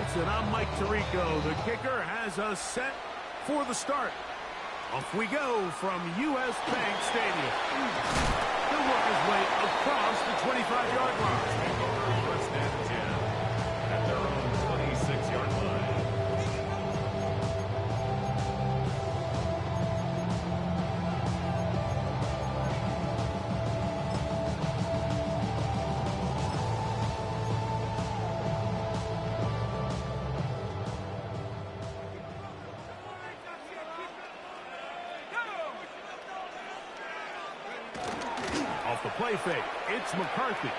Colts, and I'm Mike Tirico. The kicker has us set for the start. Off we go from U.S. Bank Stadium. He'll work his way across the 25-yard line. First and 10 at their own 26-yard line. Off the play fake, it's McCarthy.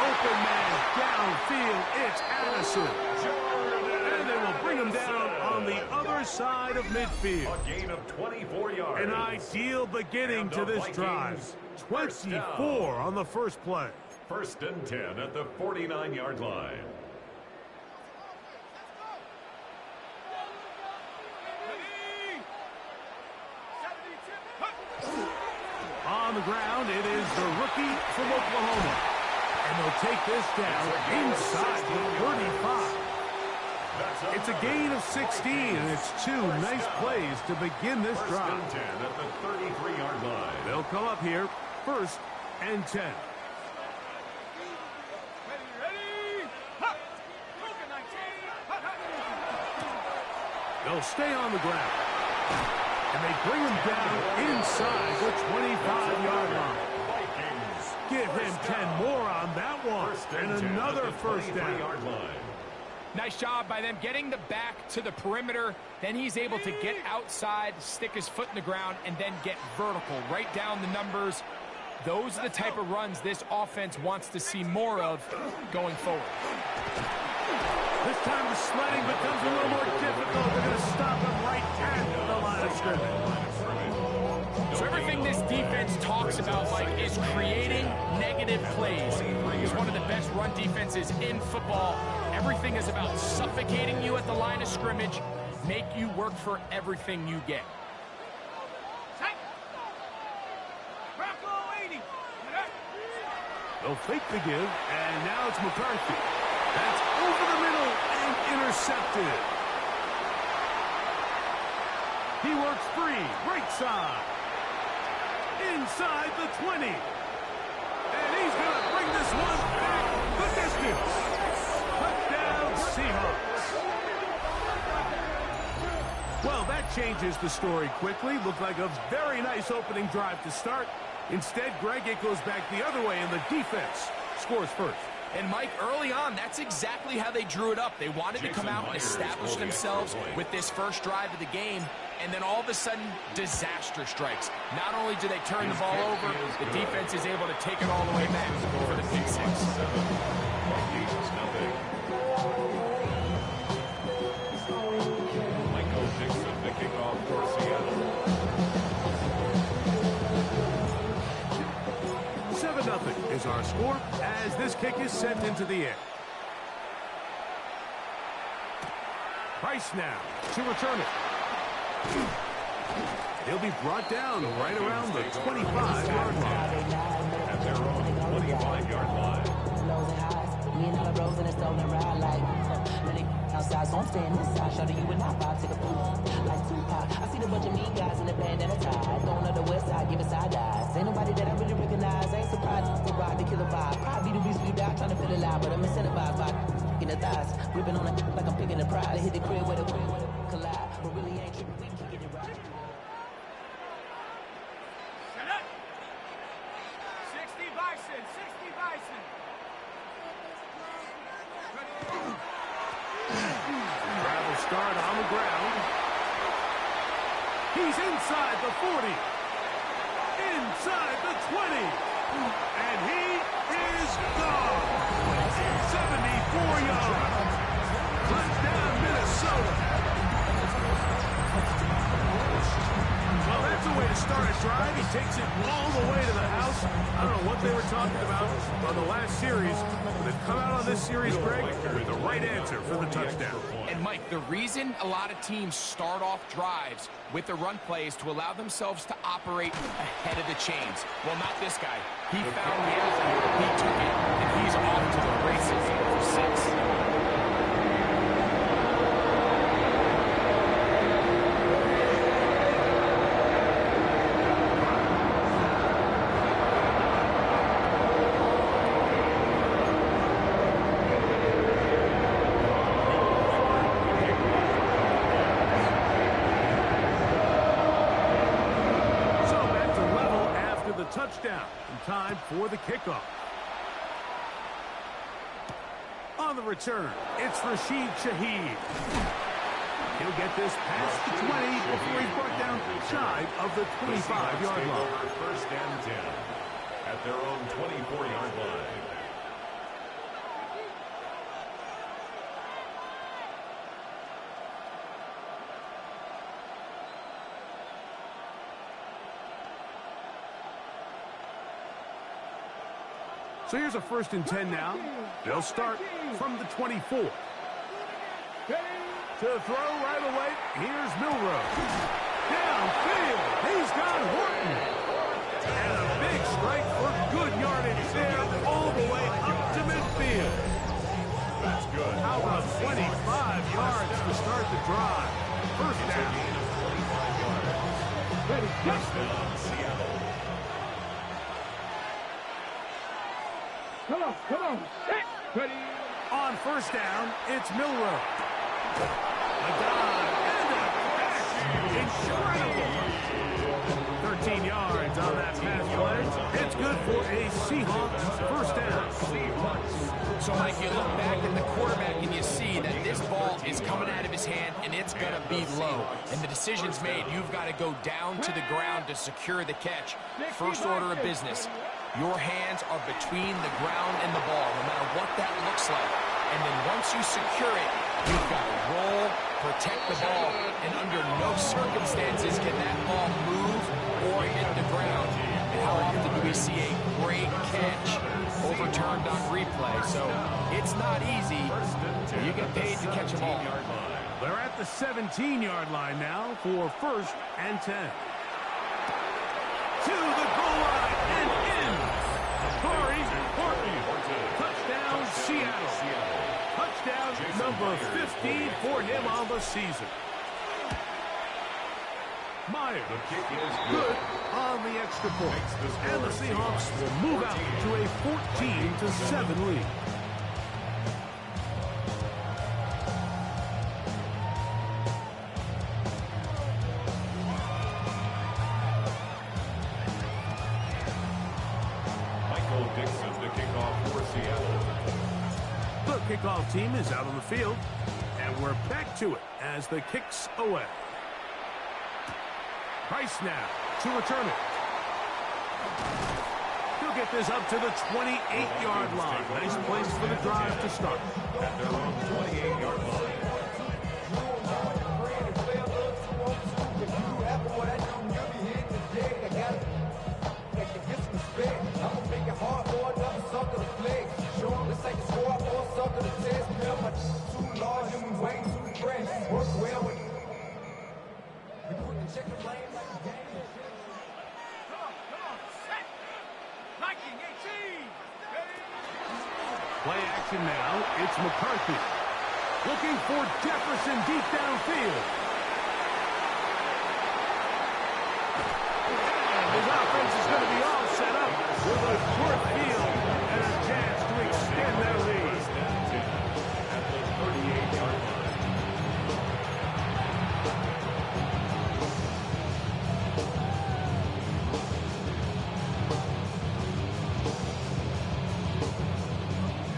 Open man downfield, it's Addison. And they will bring him down on the other side of midfield. A gain of 24 yards. An ideal beginning to this drive. 24 on the first play. First and 10 at the 49-yard line. On the ground, it is the rookie from Oklahoma. And they'll take this down inside the 35. It's a gain of 16, and it's two nice plays to begin this drive. First and 10 at the 33-yard line. They'll come up here, first and 10. They'll stay on the ground. And they bring him down inside the 25-yard line. Give him 10 more on that one. And another first down. Nice job by them getting the back to the perimeter. Then he's able to get outside, stick his foot in the ground, and then get vertical. Right down the numbers. Those are the type of runs this offense wants to see more of going forward. This time the sledding becomes a little more difficult. They're going to stop him right at the line of scrimmage. So everything this defense talks about, Mike, is creating negative plays. It's one of the best run defenses in football. Everything is about suffocating you at the line of scrimmage, make you work for everything you get. They'll fake the give, and now it's McCarthy. That's over the middle and intercepted. He works free, right side. Inside the 20. And he's going to bring this one back the distance. Touchdown Seahawks. Well, that changes the story quickly. Looked like a very nice opening drive to start. Instead, Greg, it goes back the other way, and the defense scores first. And, Mike, early on, that's exactly how they drew it up. They wanted to come out and establish themselves with this first drive of the game, and then all of a sudden, disaster strikes. Not only do they turn the ball over, the defense is able to take it all the way back for the pick six. Michael Dixon, the kickoff for Seattle. 7-0 is our score as this kick is sent into the air. Price now to return it. He'll be brought down right around the 25-yard line. At their own 25-yard line. Me and all the bros in the stolen ride like really outside, so I'm staying inside. Show you and I vibe, take a fool like Tupac. I see the bunch of mean guys in the band and a tie. Going to the west side, giving side eyes. Ain't nobody that I really recognize. Ain't surprised to ride the killer vibe. Probably the beast we die trying to feel alive, but I'm incentivized by in the thighs, gripping on it like I'm picking the pride. They hit the crib where the collide, but really ain't tripping. We can get it right. 60 Bison, 60 Bison. Travel start on the ground. He's inside the 40. Inside the 20. And he is gone. 74 yards. Touchdown, Minnesota. Well, that's a way to start a drive. He takes it all the way to the house. I don't know what they were talking about on the last series, but they've come out on this series, Greg, with the right answer for the touchdown. And, Mike, the reason a lot of teams start off drives with the run play is to allow themselves to operate ahead of the chains. Well, not this guy. He found the end zone, he took it, and he's off to the races for 6. time for the kickoff. On the return, it's Rashid Shaheed. He'll get this past the 20 before he's brought down shy of the 25-yard line. First and 10 at their own 24-yard line. So here's a 1st and 10 now. They'll start from the 24. To throw right away, here's Milroe. Downfield, he's got Horton. And a big strike for good yardage there all the way up to midfield. That's good. How about 25 yards to start the drive? First down. 25 yards. First down, Seattle. Come on. Ready. On first down, it's Milroe. A dive and a catch. Incredible. 13 yards on that pass play. It's good for a Seahawks first down. So, Mike, you look back at the quarterback and you see that this ball is coming out of his hand and it's going to be low. And the decision's made. You've got to go down to the ground to secure the catch. First order of business. Your hands are between the ground and the ball, no matter what that looks like. And then once you secure it, you've got to roll, protect the ball, and under no circumstances can that ball move or hit the ground. And how often do we see a great catch overturned on replay? So it's not easy. You get paid to catch them all. They're at the 17-yard line now for 1st and 10. To the goal line and in. Corey Horton. Touchdown, Seattle. Touchdown number 15 for him on the season. Myers, good on the extra point. And the Seahawks will move out to a 14-7 lead. The kickoff team is out on the field, and we're back to it as the kick's away. Price now to return it. He'll get this up to the 28-yard line. Nice place for the drive to start. At their own 28-yard line. Play action now. It's McCarthy. Looking for Jefferson deep downfield. And his offense is going to be all set up with a short field and a chance to extend their lead. At the 38-yard line.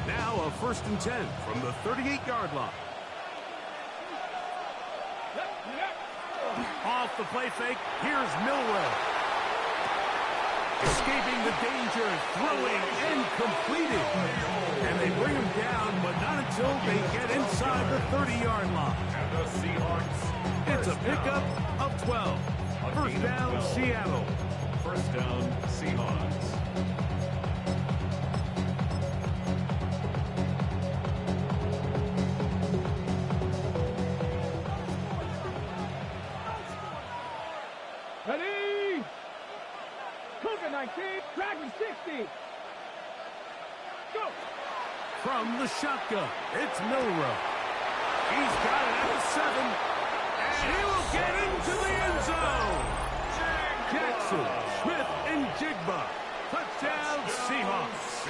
Now a 1st and 10 from the 38-yard line. Off the play fake, here's Milroe. Escaping the danger, throwing and completed. And they bring him down, but not until they get inside the 30-yard line. And the Seahawks. It's a pickup of 12. First down, Seattle. First down, Seahawks. Ready. Cougar 19, Dragon 60. Go. From the shotgun, it's Milroe. He's got it at the 7. And he will get into the end zone. Jackson, Smith, and Jigba. Touchdown, Seahawks.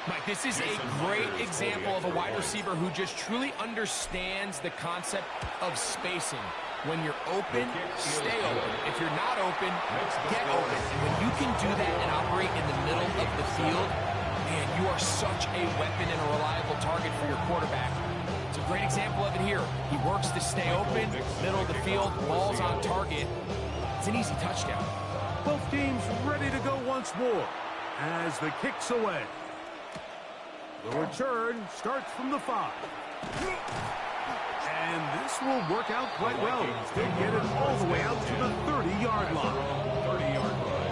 Mike, this is a great example of a wide receiver who just truly understands the concept of spacing. When you're open, stay open. If you're not open, get open. And when you can do that and operate in the middle of the field, man, you are such a weapon and a reliable target for your quarterback. It's a great example of it here. He works to stay open, middle of the field, ball's on target. It's an easy touchdown. Both teams ready to go once more as the kick's away. The return starts from the 5. And this will work out quite well. They'll get it all the way out to the 30-yard line. 30-yard line.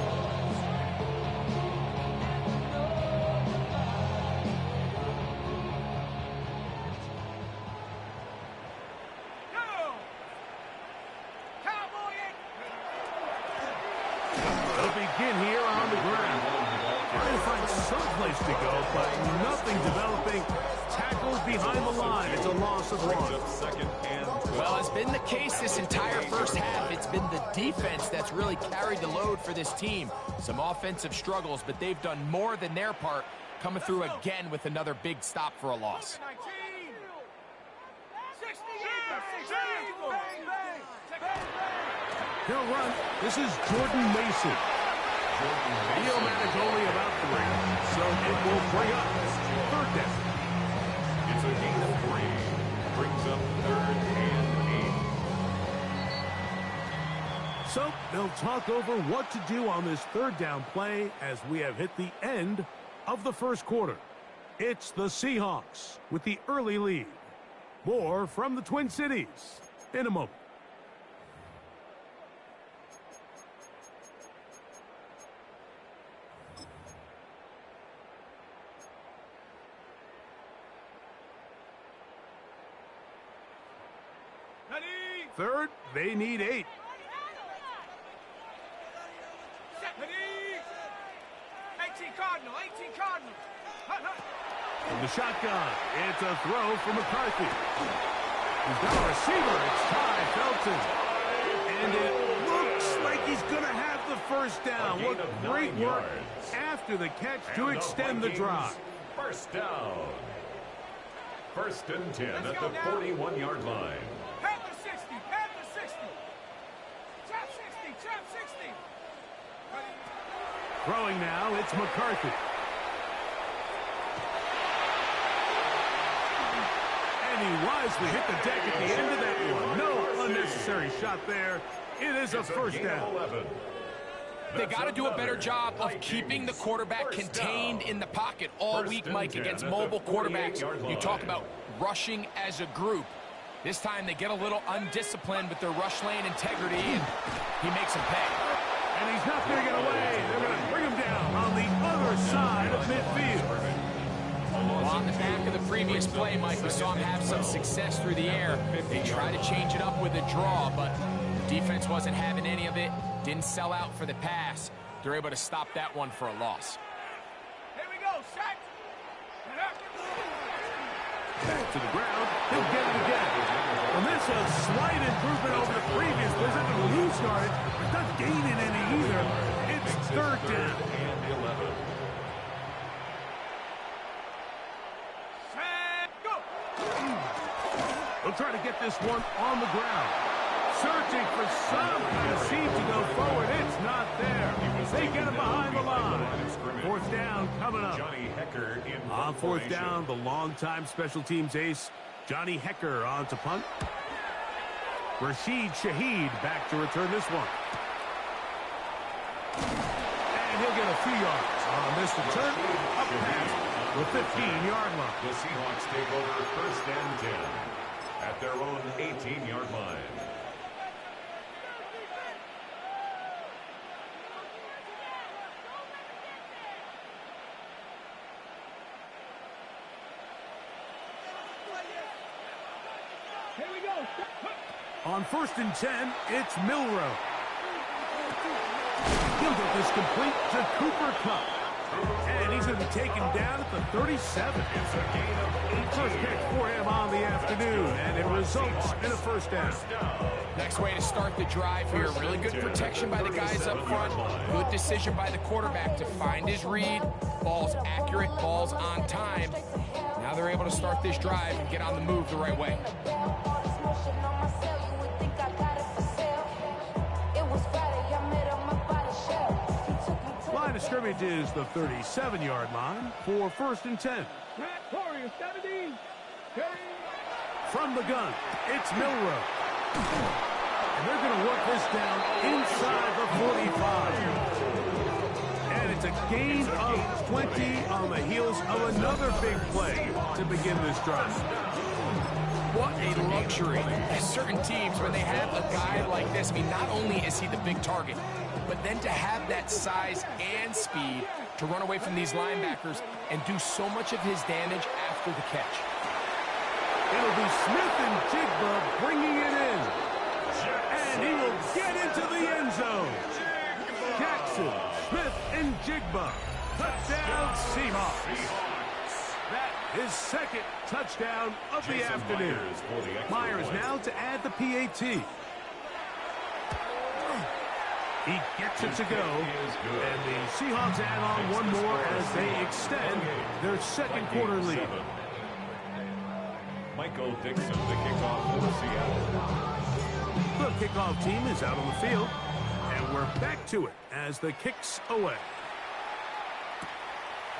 They'll begin here on the ground. Trying to find some place to go, but nothing developing. Tackles behind the line. It's a loss of 1. Well, it's been the case this entire first half. It's been the defense that's really carried the load for this team. Some offensive struggles, but they've done more than their part, coming through again with another big stop for a loss. He'll run. This is Jordan Mason. He'll manage only about 3, so it will bring up 3rd down. It's a gain of 3. Brings up 3rd and 8. So they'll talk over what to do on this 3rd down play as we have hit the end of the first quarter. It's the Seahawks with the early lead. More from the Twin Cities in a moment. Third, they need 8. From the shotgun, it's a throw from McCarthy. He's got a receiver. It's Ty Felton. And it looks like he's going to have the first down. What great work after the catch to extend the drive. First down. 1st and 10 at the 41-yard line. Throwing now, it's McCarthy. And he wisely hit the deck at the end of that one. No unnecessary shot there. It is a first down. They got to do a better job of keeping the quarterback contained in the pocket all week, Mike, against mobile quarterbacks. You talk about rushing as a group. This time they get a little undisciplined with their rush lane integrity, and he makes them pay. And he's not going to get away. They're going to bring him down on the other side of midfield. Well, on the back of the previous play, Mike, we saw him have some success through the air. They tried to change it up with a draw, but the defense wasn't having any of it. Didn't sell out for the pass. They're able to stop that one for a loss. Here we go, set. Back to the ground. He'll get it again. And this is a slight improvement over the previous possession when he started. He's not gaining any either. It's 3rd down. And 11. Set, go. They'll try to get this one on the ground. Searching for some kind of seed to go forward. It's not there. They get him behind the line. 4th down coming up. Johnny Hecker in On 4th down, the longtime special teams ace, Johnny Hecker on to punt. Rashid Shaheed back to return this one. And he'll get a few yards on this return. Up past the 15-yard line. The Seahawks take over 1st and 10 at their own 18-yard line. Here we go. On 1st and 10, it's Milrow. He'll get this complete to Cooper Kupp. And he's going to be taken down at the 37. It's a gain of 8. First catch for him on the afternoon, and it results in a first down. Next way to start the drive here. Really good protection by the guys up front. Good decision by the quarterback to find his read. Ball's accurate, ball's on time. Now they're able to start this drive and get on the move the right way. Motion on myself, you would think I got it scrimmage is the 37-yard line for 1st and 10. Warriors, 17. From the gun, it's Milrow. And they're going to work this down inside the 45. And it's a gain of 20 on the heels of another big play to begin this drive. What a luxury. As certain teams, when they have a guy like this, I mean, not only is he the big target, but then to have that size and speed to run away from these linebackers and do so much of his damage after the catch. It'll be Smith and Jigba bringing it in. And he will get into the end zone. Jackson, Smith, and Jigba. Touchdown, Seahawks. That is second touchdown of the afternoon. Myers now to add the PAT. He gets it to go. And the Seahawks add on one more as they extend their second quarter lead. Michael Dixon, the kickoff for Seattle. The kickoff team is out on the field, and we're back to it as the kick's away.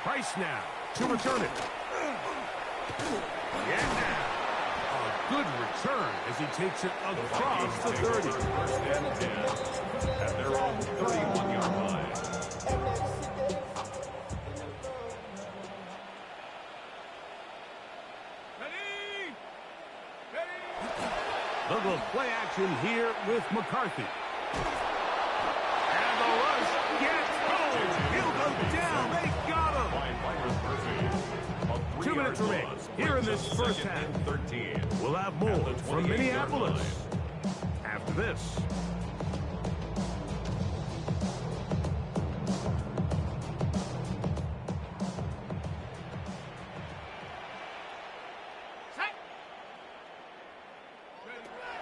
Price now to return it. Yeah, a good return as he takes it across the 30. First and 10 at their own 31-yard line. They'll go play action here with McCarthy. And the rush gets home. He'll go down. They got him. 2 minutes remain here in this first half. We'll have more from Minneapolis after this.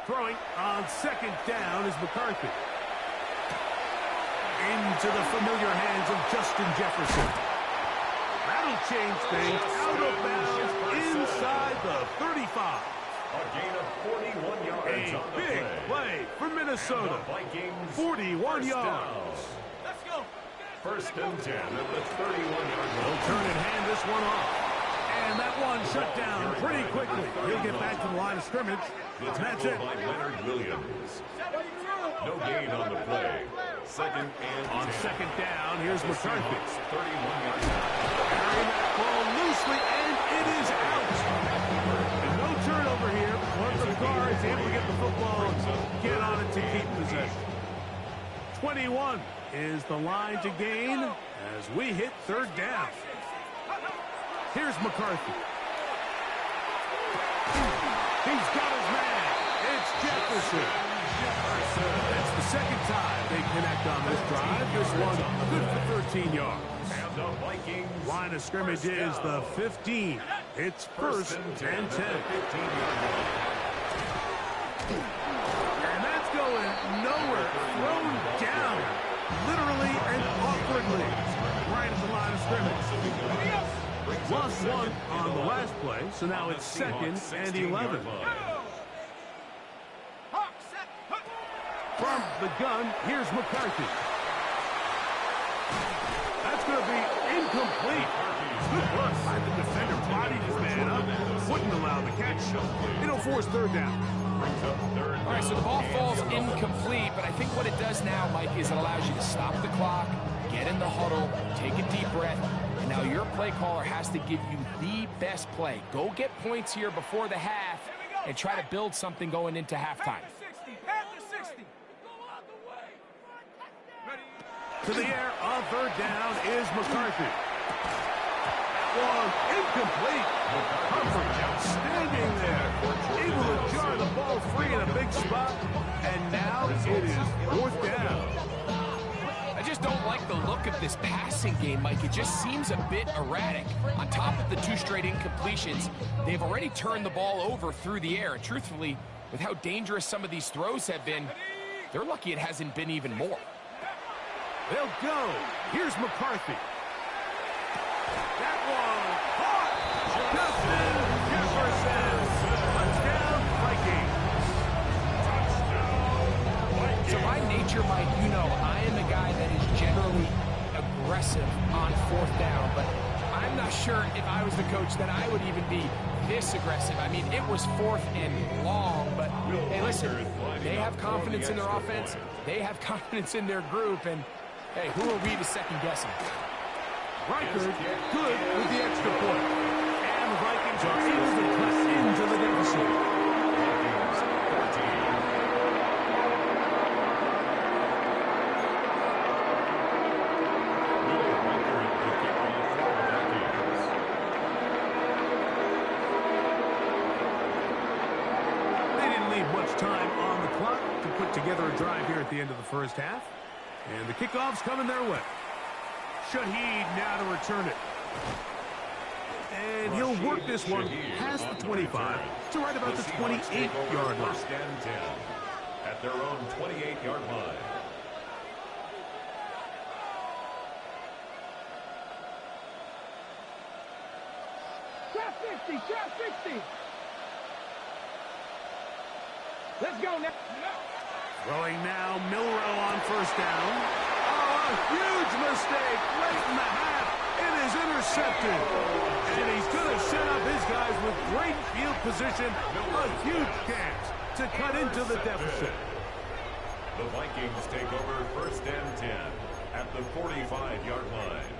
Throwing on second down is McCarthy. Into the familiar hands of Justin Jefferson. That'll change things. Out of bounds inside the 35. A gain of 41 yards A on the big play for Minnesota. 41 yards. Let's go. First and 10 at the 31-yard They'll line. turn and hand this one off. And that one shut down pretty quickly. He'll get back to the line of scrimmage. The That's tackle it. by Leonard Williams. No gain on the play. Second and On 10. second down, here's McCarthy. 31 yards out. Carrying that ball loosely, and it is out. And no turnover here. Once the car is able to get the football, get on it to keep possession. 21 is the line to gain as we hit third down. Here's McCarthy. He's got his man. It's Jefferson. That's the second time they connect on this drive. This one good for 13 yards. And the Vikings. Line of scrimmage is the 15. It's first and 10. at the 15-yard line. And that's going nowhere. Thrown down. Literally and awkwardly. Right at the line of scrimmage. Lost one on the last play, so now it's second and 11. From the gun, here's McCarthy. That's going to be incomplete. Good work by the defender. Bodied his man up. Wouldn't allow the catch. It'll force third down. All right, so the ball falls incomplete, but I think what it does now, Mike, is it allows you to stop the clock, get in the huddle, take a deep breath, and now your play caller has to give you the best play. Go get points here before the half and try to build something going into halftime. To the air on third down is McCarthy. One incomplete. Coverage outstanding there. Able to jar the ball free in a big spot. And now it is fourth down. I just don't like the look of this passing game, Mike. It just seems a bit erratic. On top of the 2 straight incompletions, they've already turned the ball over through the air. And truthfully, with how dangerous some of these throws have been, they're lucky it hasn't been even more. They'll go. Here's McCarthy. That one caught. Justin Jefferson. Touchdown, Vikings. So by nature, Mike, you know I am a guy that is generally aggressive on 4th down, but I'm not sure if I was the coach that I would even be this aggressive. I mean, it was 4th and long, but hey, listen, they have confidence in their offense. They have confidence in their group, and hey, who are we to second guess them? Reichert good with the extra point. And the Vikings are able to cut into the deficit. Much time on the clock to put together a drive here at the end of the first half. And the kickoff's coming their way. Shaheed now to return it. And he'll work this one past the 25 to right about the 28-yard line. First and 10 at their own 28-yard line. Trap 60, trap 60. Let's go now. Throwing now, Milrow on first down. Oh, a huge mistake late in the half. It is intercepted. And he's going to set up his guys with great field position. A huge chance to cut into the deficit. The Vikings take over first and 10 at the 45-yard line.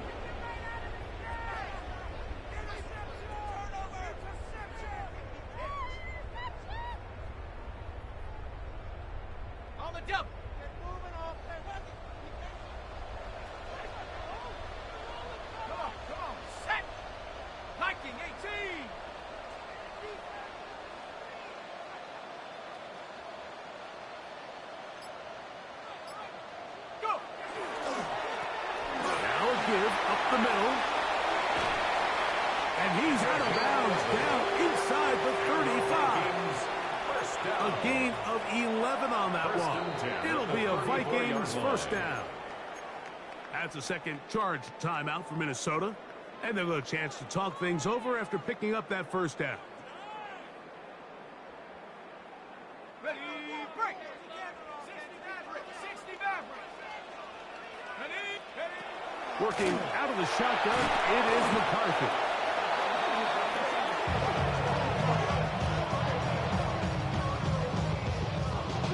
Up the middle. And he's out of bounds down inside the 35. A gain of 11 on that one. It'll be a Vikings first down. That's a second charge timeout for Minnesota. And they'll get a chance to talk things over after picking up that first down. Ready, break. 60 back. Working out of the shotgun, it is McCarthy.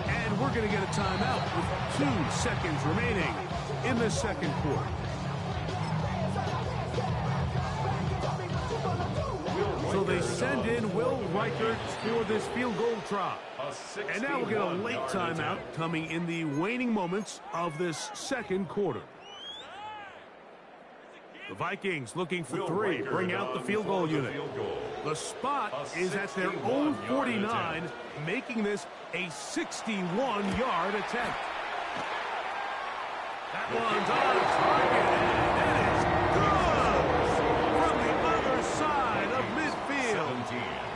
And we're going to get a timeout with 2 seconds remaining in the second quarter. So they send in Will Reichert for this field goal try. And now we'll get a late timeout coming in the waning moments of this second quarter. The Vikings looking for 3, bring out the field goal unit. The spot is at their own 49, making this a 61-yard attempt. That one's on target, and it is good from the other side of midfield.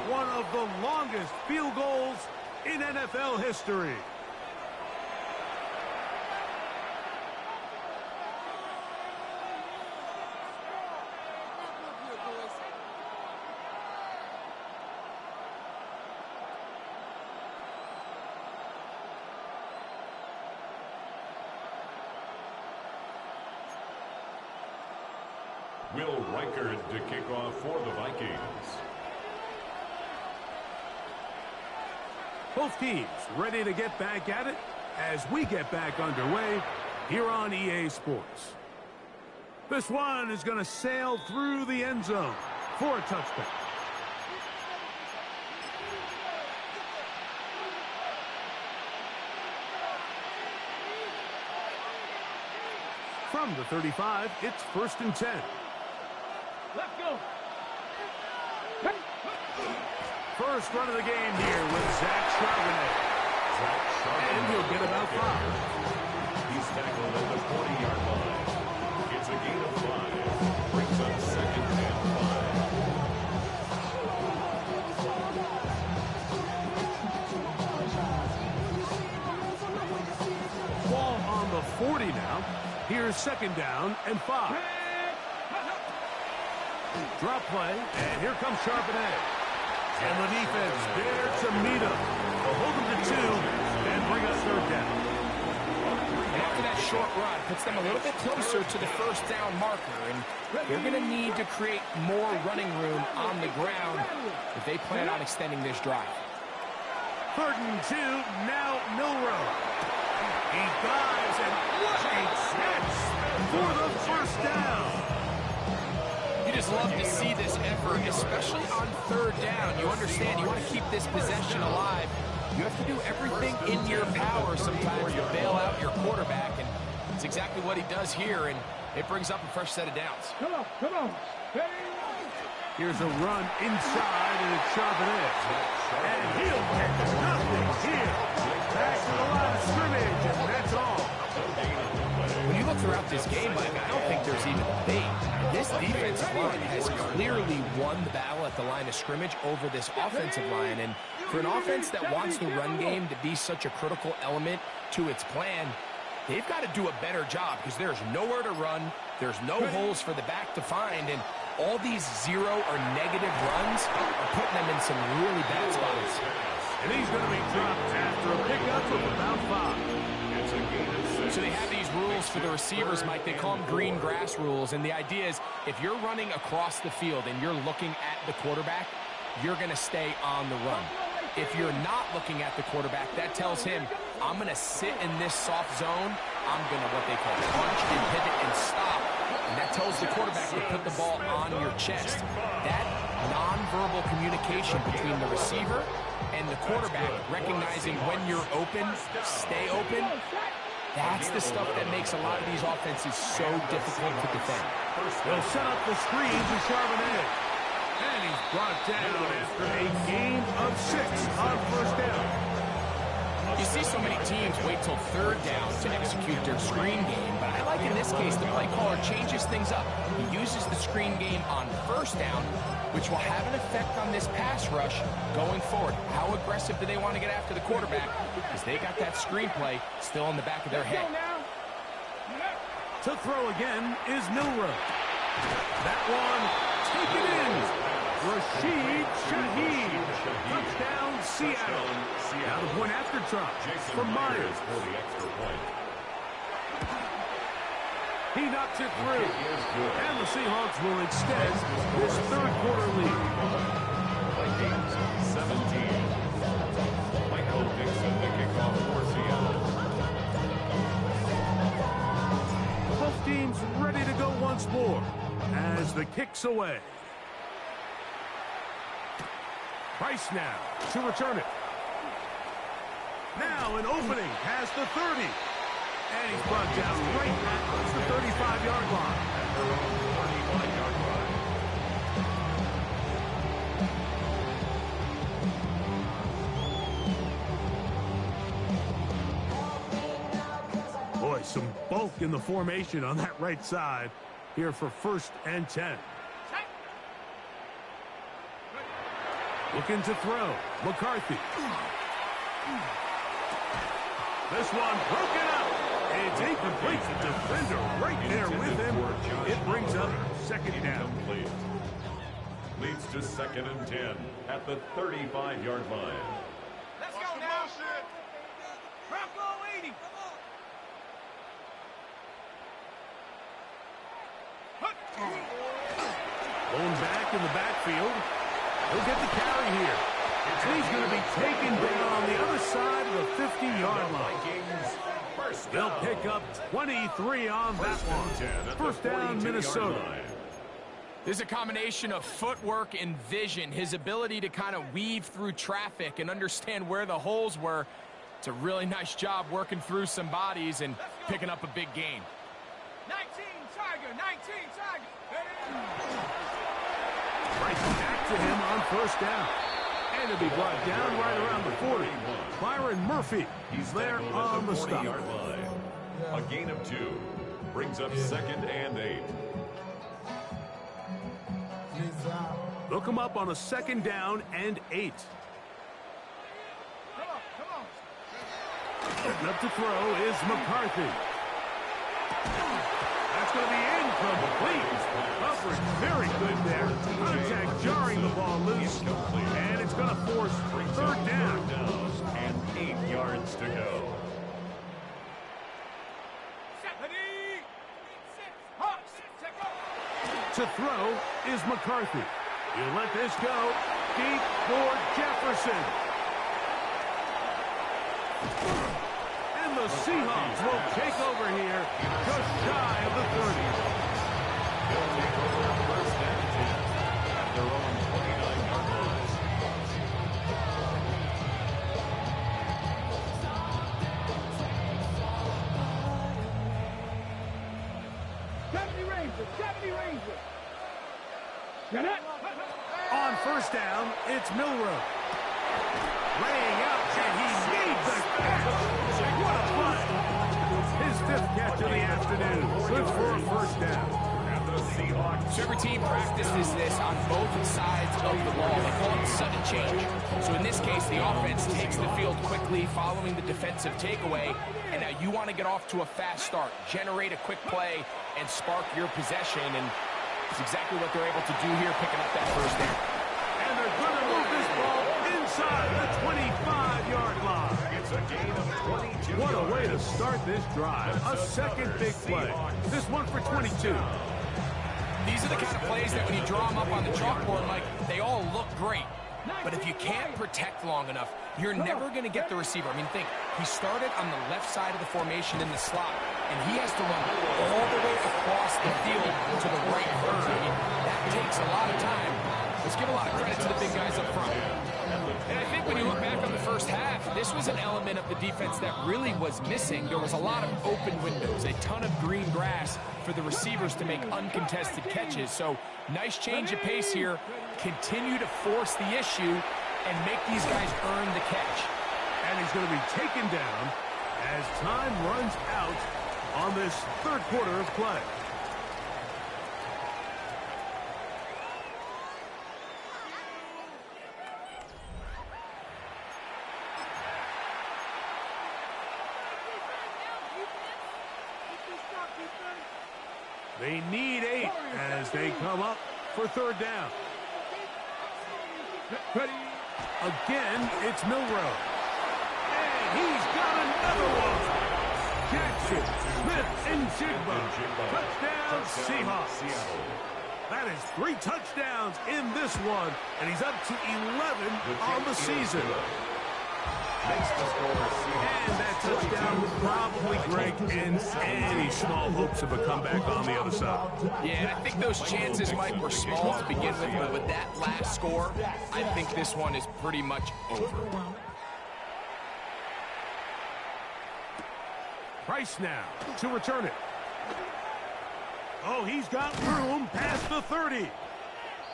One of the longest field goals in NFL history. Will Reichert to kick off for the Vikings. Both teams ready to get back at it as we get back underway here on EA Sports. This one is going to sail through the end zone for a touchdown. From the 35, it's 1st and 10. Let's go. First run of the game here with Zach Charbonnet. And he'll get about 5. He's tackled at the 40-yard line. It's a gain of 5. Brings up 2nd and 5. Ball on the 40 now. Here's 2nd down and 5. Drop play, and here comes Charbonnet. And the defense there to meet him. They'll hold him to 2 and bring us 3rd down. And after that short run, puts them a little bit closer to the first down marker. And they're going to need to create more running room on the ground if they plan on extending this drive. 3rd and 2, now Milroe. He dives and what a catch for the first down. You just love to see this effort, especially on 3rd down. You understand, you want to keep this possession alive. You have to do everything in your power sometimes to bail out your quarterback, and it's exactly what he does here, and it brings up a fresh set of downs. Come on, come on. Here's a run inside, and it's sharp and edge. And he'll get nothing here. Back to the line of scrimmage, and that's all. When you look throughout this game, Mike, I don't think there's even a debate. This defensive line has clearly won the battle at the line of scrimmage over this offensive line, and for an offense that wants the run game to be such a critical element to its plan, they've got to do a better job because there's nowhere to run, there's no holes for the back to find, and all these zero or negative runs are putting them in some really bad spots. And he's going to be dropped after a pickup of about 5. So they have these rules for the receivers, Mike. They call them green grass rules, and the idea is if you're running across the field and you're looking at the quarterback, you're going to stay on the run. If you're not looking at the quarterback, that tells him, I'm going to sit in this soft zone. I'm going to, what they call, punch and pivot and stop. And that tells the quarterback to put the ball on your chest. That nonverbal communication between the receiver and the quarterback, recognizing when you're open, stay open, that's the stuff that makes a lot of these offenses so difficult to defend. They'll set up the screen to Charbonnet. And he's brought down after a gain of 6 on 1st down. You see so many teams wait till 3rd down to execute their screen game, but I like in this case the play caller changes things up. He uses the screen game on 1st down, which will have an effect on this pass rush going forward. How aggressive do they want to get after the quarterback? Because they got that screen play still in the back of their head. To throw again is Milroe. That one taken in. Rashid Shaheed. Touchdown, Seattle. Now the point after try from Myers. He knocks it through. And the Seahawks will extend this 3rd quarter lead. Vikings 17. Michael Dixon, the kickoff for Seattle. Both teams ready to go once more as the kick's away. Price now to return it. Now an opening past the 30. And he's brought down right at the 35-yard line. 35-yard line. Boy, some bulk in the formation on that right side here for 1st and 10. Looking to throw. McCarthy. This one broken up. It's incomplete. The defender right there with him. It brings up 2nd down. Leads to 2nd and 10 at the 35-yard line. Let's go now. Bronco 80. Going back in the backfield. He'll get the carry here. And he's going to be taken down on the other side of the 50-yard line. They'll pick up 23 on that one. 1st down, Minnesota. There's a combination of footwork and vision, his ability to kind of weave through traffic and understand where the holes were. It's a really nice job working through some bodies and picking up a big gain. 19 Tiger, 19 Tiger. Right back to him on 1st down. And it'll be brought down right around the 40. Byron Murphy, he's there on the stop. A gain of 2. Brings up 2nd and 8. They'll come up on a 2nd down and 8. Come on. Getting up to throw is McCarthy. That's going to be incomplete. Coverage very good there. Contact jarring the ball loose. And it's going to force 3rd down. And 8 yards to go. To throw is McCarthy. You let this go. Deep for Jefferson. And the Seahawks will take over here just shy of the 30. They'll take over first and 10 at their own 29-yard line. On first down, it's Milroe. Laying out, and he made the catch. What a play. His 5th catch of the afternoon. Good for a first down. And the Seahawks. So every team practices this on both sides of the ball. They call it sudden change. So in this case, the offense takes the field quickly following the defensive takeaway. And now you want to get off to a fast start, generate a quick play, and spark your possession. And it's exactly what they're able to do here, picking up that first down. And they're going to move this ball inside the 25-yard line. It's a gain of 22. What a way to start this drive. A second big play. This one for 22. These are the kind of plays that when you draw them up on the chalkboard, Mike, they all look great. But if you can't protect long enough, you're never going to get the receiver. I mean, think, he started on the left side of the formation in the slot, and he has to run all the way across the field to the right third. I mean, that takes a lot of time. Let's give a lot of credit to the big guys up front. And I think when you look back on the first half, this was an element of the defense that really was missing. There was a lot of open windows, a ton of green grass for the receivers to make uncontested catches. So nice change of pace here. Continue to force the issue and make these guys earn the catch. And he's going to be taken down as time runs out on this third quarter of play. They need 8 as they come up for third down. Again, it's Milroe. And he's got another one. Jackson, Smith, and Jigba. Touchdown, Seahawks. That is 3 touchdowns in this one, and he's up to 11 on the season. And that touchdown will probably, Greg, end any small hopes of a comeback on the other side. Yeah, and I think those chances, Mike, were small to begin with, but with that last score, I think this one is pretty much over. Price now to return it. Oh, he's got room past the 30.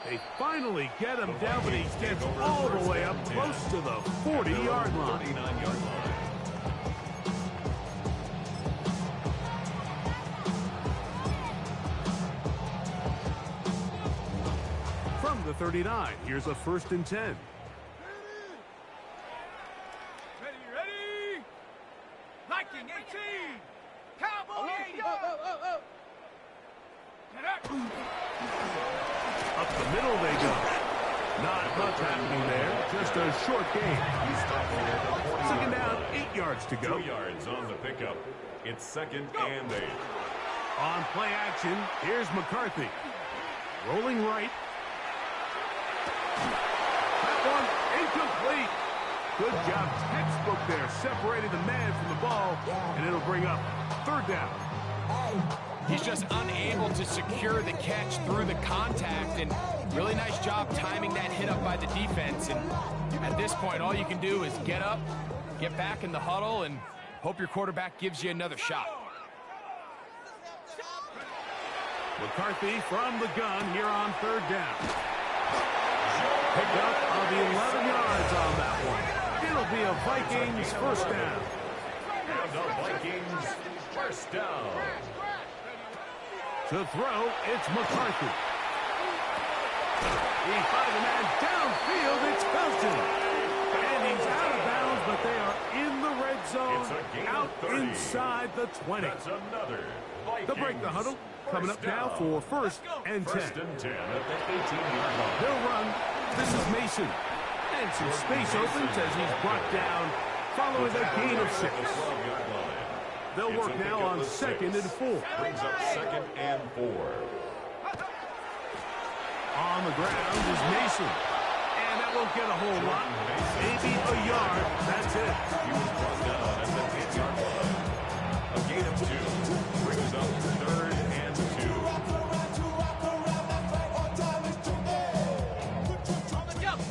They finally get him down, but he gets all the way up close to the 40-yard line. 39-yard line. From the 39, here's a 1st and 10. Ready? Viking 18. Cowboy 80. Up the middle they go. Not much happening there. Just a short game. 2nd down, 8 yards to go. 2 yards on the pickup. It's 2nd and 8. On play action, here's McCarthy. Rolling right. That one incomplete. Good job, textbook there, separating the man from the ball, and it'll bring up 3rd down. He's just unable to secure the catch through the contact, and really nice job timing that hit up by the defense. And at this point, all you can do is get up, get back in the huddle, and hope your quarterback gives you another shot. McCarthy from the gun here on 3rd down. Pick up of 11 yards on that one. It'll be a Vikings 1st down. And the Vikings 1st down. To throw, it's McCarthy. He finds a man downfield, it's Felton. And he's out of bounds, but they are in the red zone, out inside the 20. That's another Vikings. They'll break the huddle. Coming up now for 1st and 10. 1st and 10 at the 18-yard line. They'll run. This is Mason. And some space opens as he's brought down following a gain of 6. They'll work now on 2nd and 4. Brings up 2nd and 4. the ground is Mason. And that won't get a whole lot. Maybe a yard. That's it. He was brought down at the 8-yard line. A gain of 2 brings up 3rd and 2.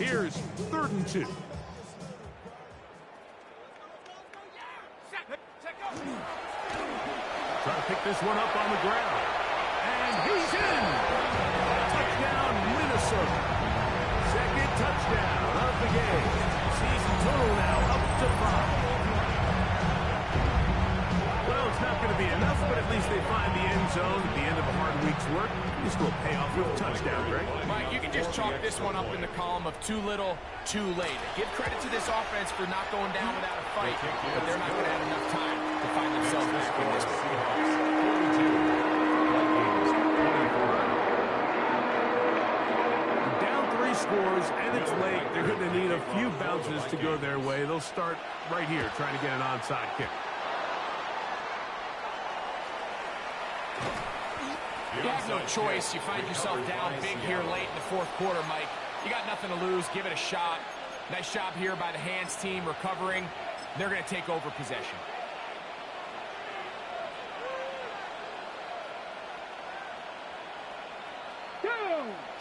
Here's 3rd and 2. Trying to pick this one up on the ground. And he's in. Touchdown, Minnesota. Second touchdown of the game. Season total now up to 5. Well, it's not going to be enough, but at least they find the end zone at the end of a hard week's work. This will pay off with a touchdown, Greg. Mike, you can just chalk this one up in the column of too little, too late. Give credit to this offense for not going down without a fight, but they're not going to have enough time to find themselves back in this one. Down 3 scores, and it's late. They're going to need a few bounces to go their way. They'll start right here trying to get an onside kick. You have no choice. You find yourself down big here late in the 4th quarter, Mike. You got nothing to lose. Give it a shot. Nice job here by the hands team recovering. They're going to take over possession.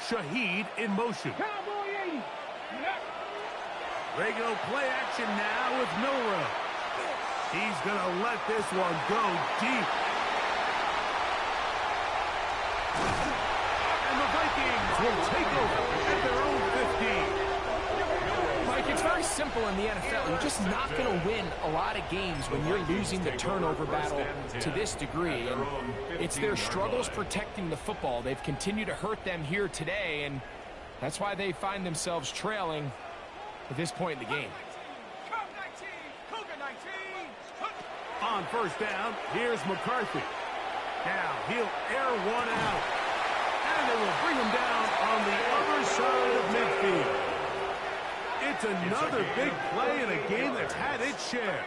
Shaheed in motion. Cowboy 80. Regular play action now with Milrow. He's going to let this one go deep. And the Vikings will take over at their own 15. Mike, it's very simple in the NFL. You're just not going to win a lot of games when you're losing the turnover battle to this degree. And it's their struggles protecting the football. They've continued to hurt them here today, and that's why they find themselves trailing at this point in the game. On first down, here's McCarthy. Now he'll air one out. And they will bring him down on the other side of midfield. It's another big play in a game that's had its share.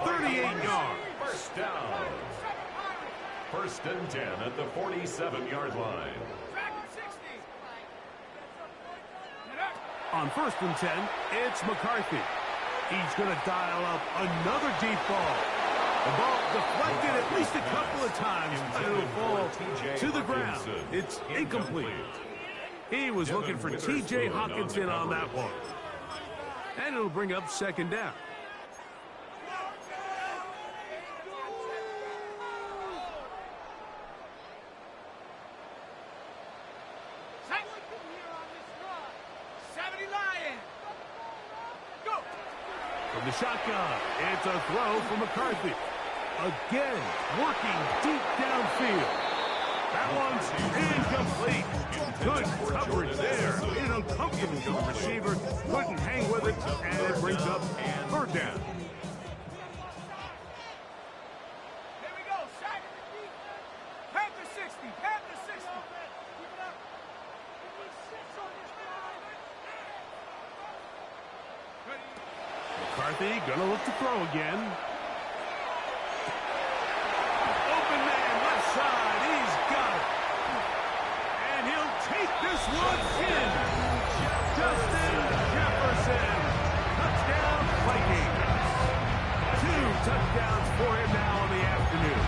38 yards. First down. 1st and 10 at the 47-yard line. On 1st and 10, it's McCarthy. He's going to dial up another deep ball. The ball deflected at least a couple of times, but it'll fall to the ground. It's incomplete. He was looking for T.J. Hawkinson on that one. And it'll bring up 2nd down. From the shotgun, it's a throw for McCarthy. Again, working deep downfield. That one's incomplete. Good coverage there. It's uncomfortable for the receiver. Couldn't hang with it, and it brings up 3rd down. Here we go, sack. Panther 60, Panther 60. Keep it up. We need 6 on this drive. McCarthy gonna look to throw again. Open man, left side, he's got it. And he'll take this one in. Justin Jefferson. Touchdown, Vikings. 2 touchdowns for him now in the afternoon.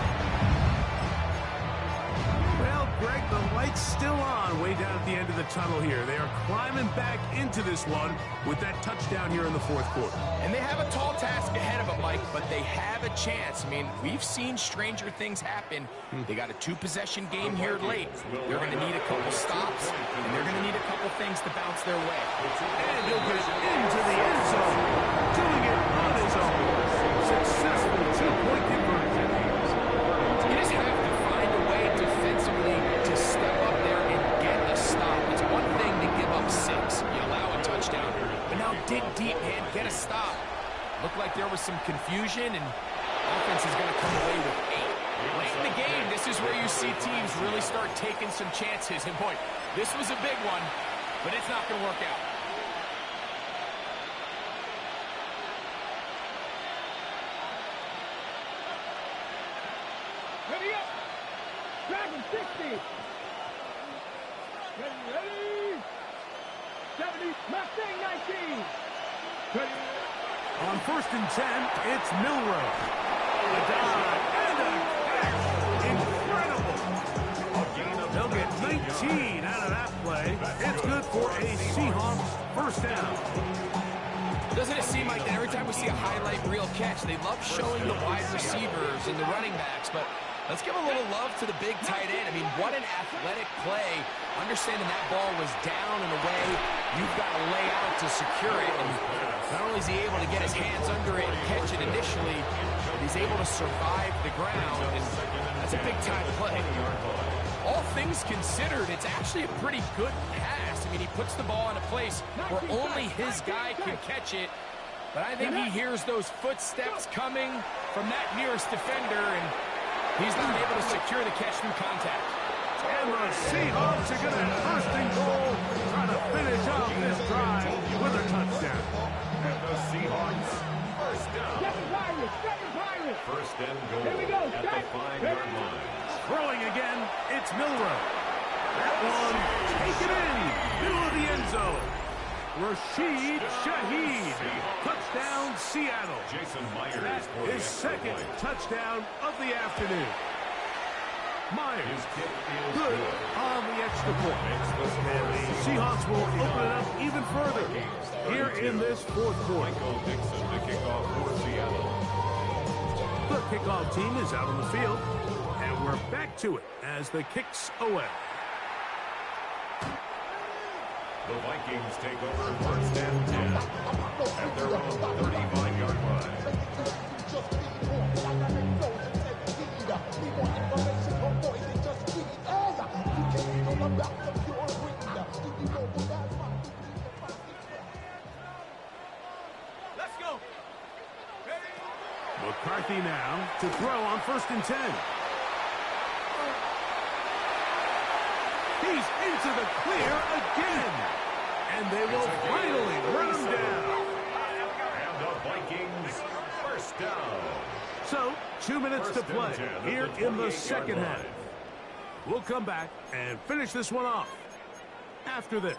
Well, Greg, the light's still on way down at the end of the tunnel here. They are climbing back into this one with that touchdown here in the 4th quarter. And they have a tall task ahead of them, Mike, but they have a chance. I mean, we've seen stranger things happen. They got a 2-possession game here late. They're going to need a couple stops, and they're going to need a couple things to bounce their way. And he'll get into the end zone, doing it on his own. Successful 2-point conversion. You just have to find a way defensively to step up there and get a stop. It's one thing to give up 6. You allow a touchdown. But now dig deep, man. Get a stop. Looked like there was some confusion, and offense is going to come away with 8. Late in the game, this is where you see teams really start taking some chances. And, boy, this was a big one, but it's not going to work out. Ready up. Dragon 60. Ready. 70, Mustang 19. On 1st and 10, it's Milrow. A dive and a catch. Incredible. They'll get 19 out of that play. It's good for a Seahawks first down. Doesn't it seem like that every time we see a highlight reel catch, they love showing the wide receivers and the running backs, but let's give a little love to the big tight end. I mean, what an athletic play. Understanding that ball was down and away, you've got to lay out to secure it. And not only is he able to get his hands under it and catch it initially, but he's able to survive the ground, and that's a big-time play. All things considered, it's actually a pretty good pass. I mean, he puts the ball in a place where only his guy can catch it, but I think he hears those footsteps coming from that nearest defender, and he's not able to secure the catch through contact. And the Seahawks are going to have first and goal, trying to finish off this drive with a touchdown. And the Seahawks, first down. First and goal at the 5-yard line. Throwing again, it's Milrow. That one, taken in, middle of the end zone. Rashid Shaheed, touchdown Seattle. Jason Myers That for is the extra second point. touchdown of the afternoon. Myers, His kick is good good. on the extra point. And the Seahawks will open it up even further here in this fourth quarter. Michael Dixon to kick off for Seattle. The kickoff team is out on the field, and we're back to it as the kicks away. The Vikings take over first and 10 at their own 35-yard line. Let's go. McCarthy now to throw on 1st and 10. He's into the clear again. And they will finally run him down. And the Vikings, first down. So, 2 minutes to First and play 10 at here the in the 28-yard second half. line. We'll come back and finish this one off after this.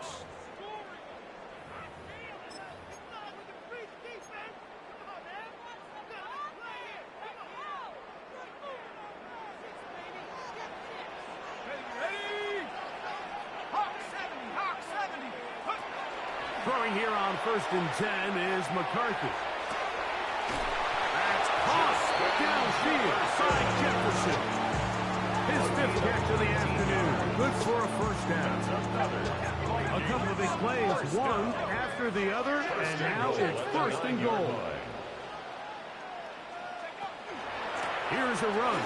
Ready? Hawk 70, Hawk 70. Throwing here on 1st and 10 is McCarthy. That's caught downfield by Jefferson. His 5th catch of the afternoon. Good for a first down. A couple of big plays, one after the other, and now it's 1st and goal. Here's a run.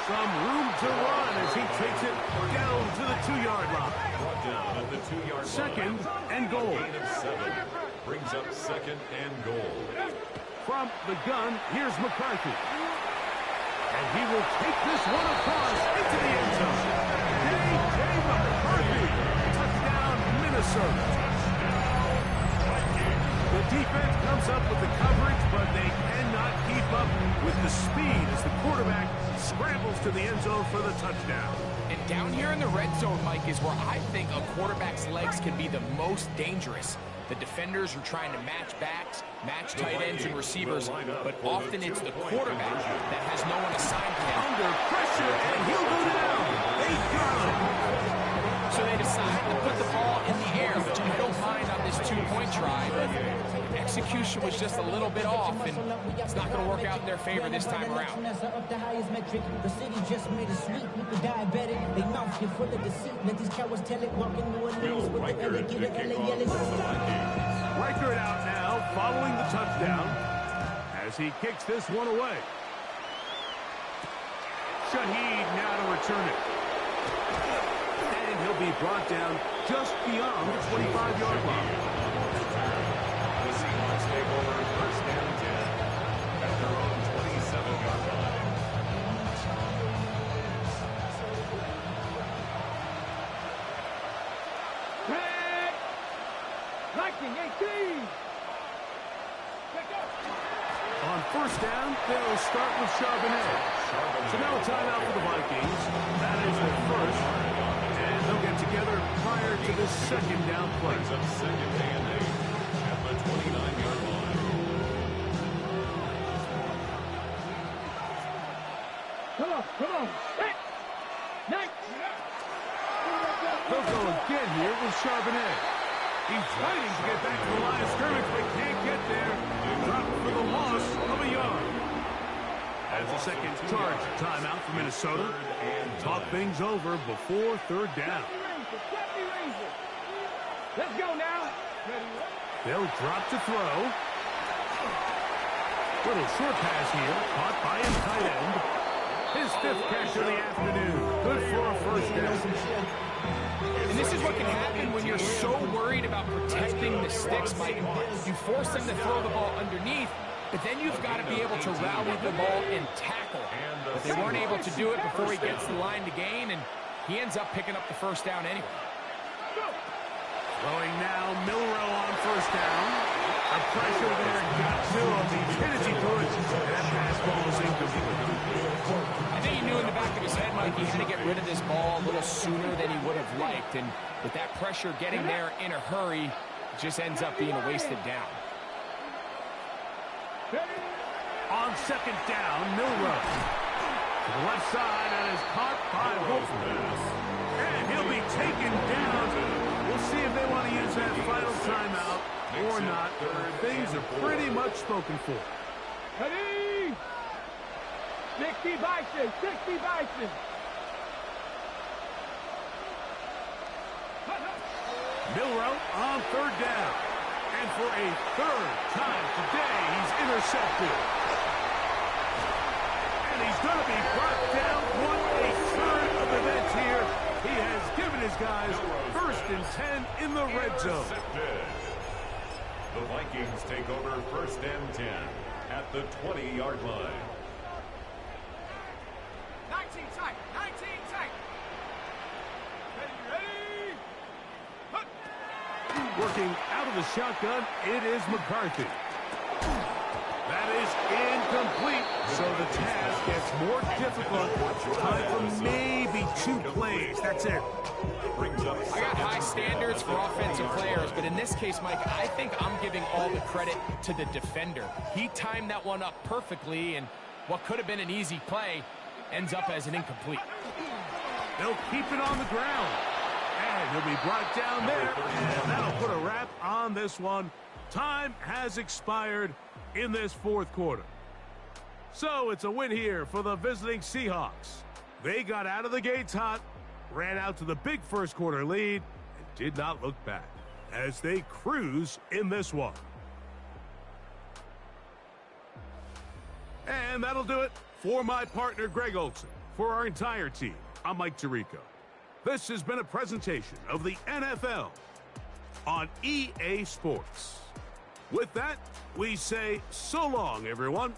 Some room to run as he takes it down to the 2-yard line. Brought down at the 2-yard Second line. and goal. Gain of 7 brings up second and goal. From the gun, here's McCarthy. And he will take this one across into the end zone. J.J. McCarthy. Touchdown, Minnesota. The defense comes up with the coverage, but they cannot keep up with the speed as the quarterback scrambles to the end zone for the touchdown. And down here in the red zone, Mike, is where I think a quarterback's legs can be the most dangerous. The defenders are trying to match backs, match tight ends and receivers, but often it's the quarterback that has no one assigned to him. Under pressure, and he'll go down. They got him. So they decide to put the ball in the air, which I don't mind on this 2-point try, but execution was just a little bit off, and it's not going to work out in their favor this time around. The highest metric, the city just made it sweet. People diabetic, they mouth get full of deceit. Let these cowards tell it, walking New Orleans with the LA, get it, LA, yelling. Riker it out now, following the touchdown, as he kicks this one away. Shaheed now to return it. And he'll be brought down just beyond the 25-yard line. The Seahawks take over first and 10 at their own 27-yard line. Red. 1918. On first down, they'll start with Charbonnet. So now a timeout for the Vikings. That is their first. And they'll get together prior to the second down play. Brings up second and 8 at the 29-yard line. Come on. Hit. Nice. They'll go again here with Charbonnet. He's fighting to get back to the line of scrimmage, but can't get there. Dropped for the loss of a yard. As a second charge timeout for Minnesota. Talk things over before third down. Let's go now. They'll drop to throw. Little short pass here, caught by his tight end. His fifth catch of the afternoon. Good for a first down. And this is what can happen when you're so worried about protecting the sticks, Mike. You force them to throw the ball underneath, but then you've got to be able to rally the ball and tackle. But they weren't able to do it before he gets the line to gain, and he ends up picking up the first down anyway. Throwing now, Milrow on first down. The pressure there got to him. He hit as he threw it, and that pass ball is incomplete. I think he knew in the back of his head, Mike, he had to get rid of this ball a little sooner than he would have liked. And with that pressure getting there in a hurry, it just ends up being a wasted down. On second down, Milrow. To the left side, and is caught by Wolfman. And he'll be taken down. We'll see if they want to use that final timeout or not. Things are pretty much spoken for. Ready? 60 Bison. Milrow on third down. And for a third time today, he's intercepted. And he's going to be brought down. What a turn of events here. He has given his guys first and 10 in the red zone. The Vikings take over first and 10 at the 20-yard line. 19 tight. Ready? Working out of the shotgun, it is McCarthy. That is incomplete, so the task gets more difficult. Time for maybe 2 plays. That's it. I got high standards for offensive players, but in this case, Mike, I think I'm giving all the credit to the defender. He timed that one up perfectly, and what could have been an easy play ends up as an incomplete. They'll keep it on the ground. And he'll be brought down there, and that'll put a wrap on this one. Time has expired in this fourth quarter. So it's a win here for the visiting Seahawks. They got out of the gates hot, ran out to the big first quarter lead, and did not look back as they cruise in this one. And that'll do it for my partner, Greg Olson. For our entire team, I'm Mike Tirico. This has been a presentation of the NFL on EA Sports. With that, we say so long, everyone.